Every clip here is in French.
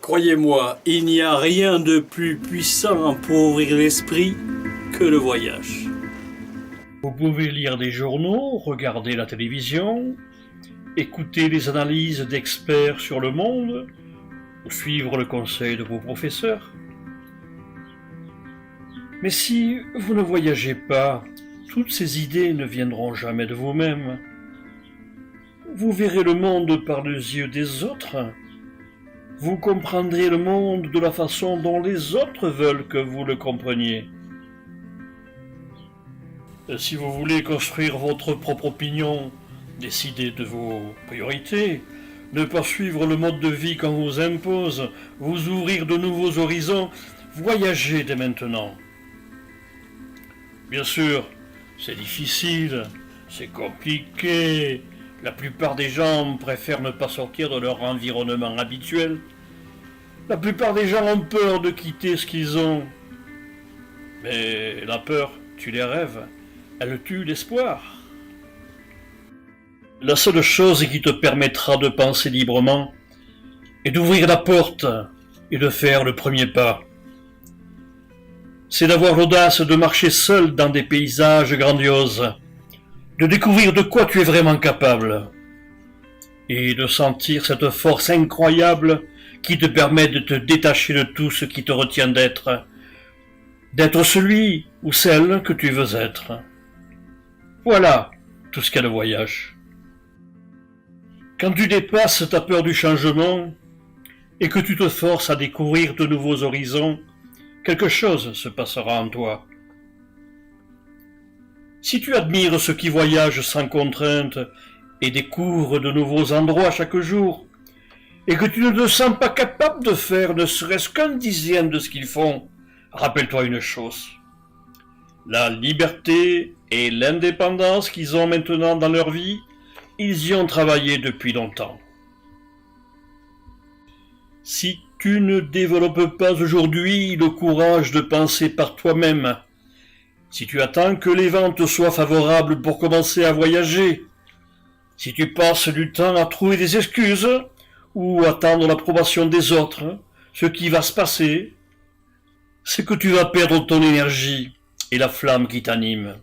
Croyez-moi, il n'y a rien de plus puissant pour ouvrir l'esprit que le voyage. Vous pouvez lire des journaux, regarder la télévision, écouter les analyses d'experts sur le monde ou suivre le conseil de vos professeurs. Mais si vous ne voyagez pas, toutes ces idées ne viendront jamais de vous-même. Vous verrez le monde par les yeux des autres. Vous comprendrez le monde de la façon dont les autres veulent que vous le compreniez. Si vous voulez construire votre propre opinion, décider de vos priorités, ne pas suivre le mode de vie qu'on vous impose, vous ouvrir de nouveaux horizons, voyagez dès maintenant. Bien sûr, c'est difficile, c'est compliqué. La plupart des gens préfèrent ne pas sortir de leur environnement habituel. La plupart des gens ont peur de quitter ce qu'ils ont. Mais la peur tue les rêves, elle tue l'espoir. La seule chose qui te permettra de penser librement est d'ouvrir la porte et de faire le premier pas. C'est d'avoir l'audace de marcher seul dans des paysages grandioses, de découvrir de quoi tu es vraiment capable, et de sentir cette force incroyable qui te permet de te détacher de tout ce qui te retient d'être celui ou celle que tu veux être. Voilà tout ce qu'est le voyage. Quand tu dépasses ta peur du changement et que tu te forces à découvrir de nouveaux horizons, quelque chose se passera en toi. Si tu admires ceux qui voyagent sans contrainte et découvrent de nouveaux endroits chaque jour, et que tu ne te sens pas capable de faire ne serait-ce qu'un dixième de ce qu'ils font, rappelle-toi une chose. La liberté et l'indépendance qu'ils ont maintenant dans leur vie, ils y ont travaillé depuis longtemps. Si tu ne développes pas aujourd'hui le courage de penser par toi-même, si tu attends que les vents te soient favorables pour commencer à voyager, si tu passes du temps à trouver des excuses ou attendre l'approbation des autres, ce qui va se passer, c'est que tu vas perdre ton énergie et la flamme qui t'anime.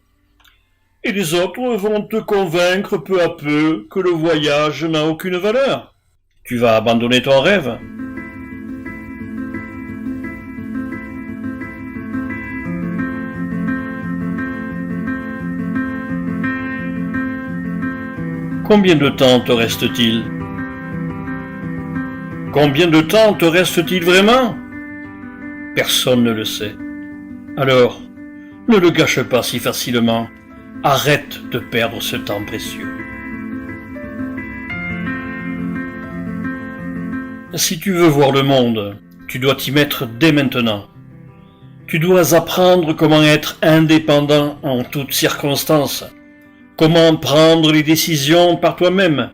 Et les autres vont te convaincre peu à peu que le voyage n'a aucune valeur. Tu vas abandonner ton rêve. Combien de temps te reste-t-il? Combien de temps te reste-t-il vraiment? Personne ne le sait. Alors, ne le gâche pas si facilement. Arrête de perdre ce temps précieux. Si tu veux voir le monde, tu dois t'y mettre dès maintenant. Tu dois apprendre comment être indépendant en toutes circonstances. Comment prendre les décisions par toi-même?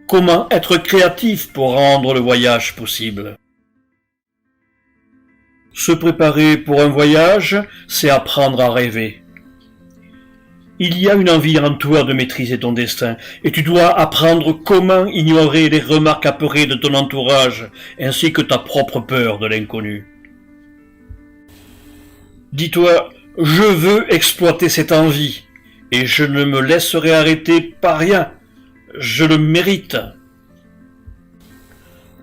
Comment être créatif pour rendre le voyage possible? Se préparer pour un voyage, c'est apprendre à rêver. Il y a une envie en toi de maîtriser ton destin, et tu dois apprendre comment ignorer les remarques apeurées de ton entourage, ainsi que ta propre peur de l'inconnu. Dis-toi, je veux exploiter cette envie. Et je ne me laisserai arrêter par rien. Je le mérite.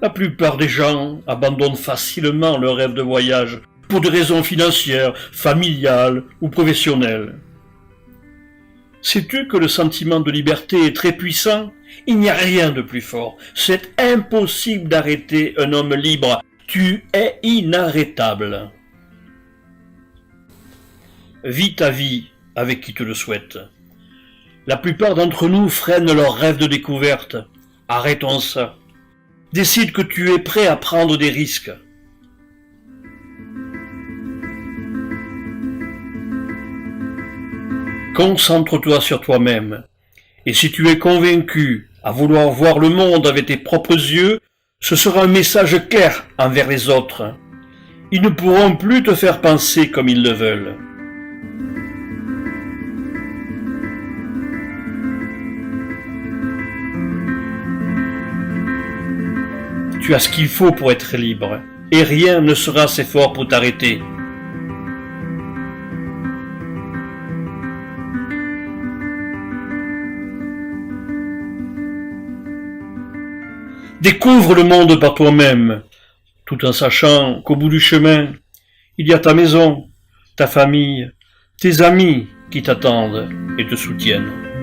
La plupart des gens abandonnent facilement leur rêve de voyage pour des raisons financières, familiales ou professionnelles. Sais-tu que le sentiment de liberté est très puissant? Il n'y a rien de plus fort. C'est impossible d'arrêter un homme libre. Tu es inarrêtable. Vis ta vie avec qui te le souhaite. La plupart d'entre nous freinent leurs rêves de découverte. Arrêtons ça. Décide que tu es prêt à prendre des risques. Concentre-toi sur toi-même. Et si tu es convaincu à vouloir voir le monde avec tes propres yeux, ce sera un message clair envers les autres. Ils ne pourront plus te faire penser comme ils le veulent. Tu as ce qu'il faut pour être libre, et rien ne sera assez fort pour t'arrêter. Découvre le monde par toi-même, tout en sachant qu'au bout du chemin, il y a ta maison, ta famille, tes amis qui t'attendent et te soutiennent.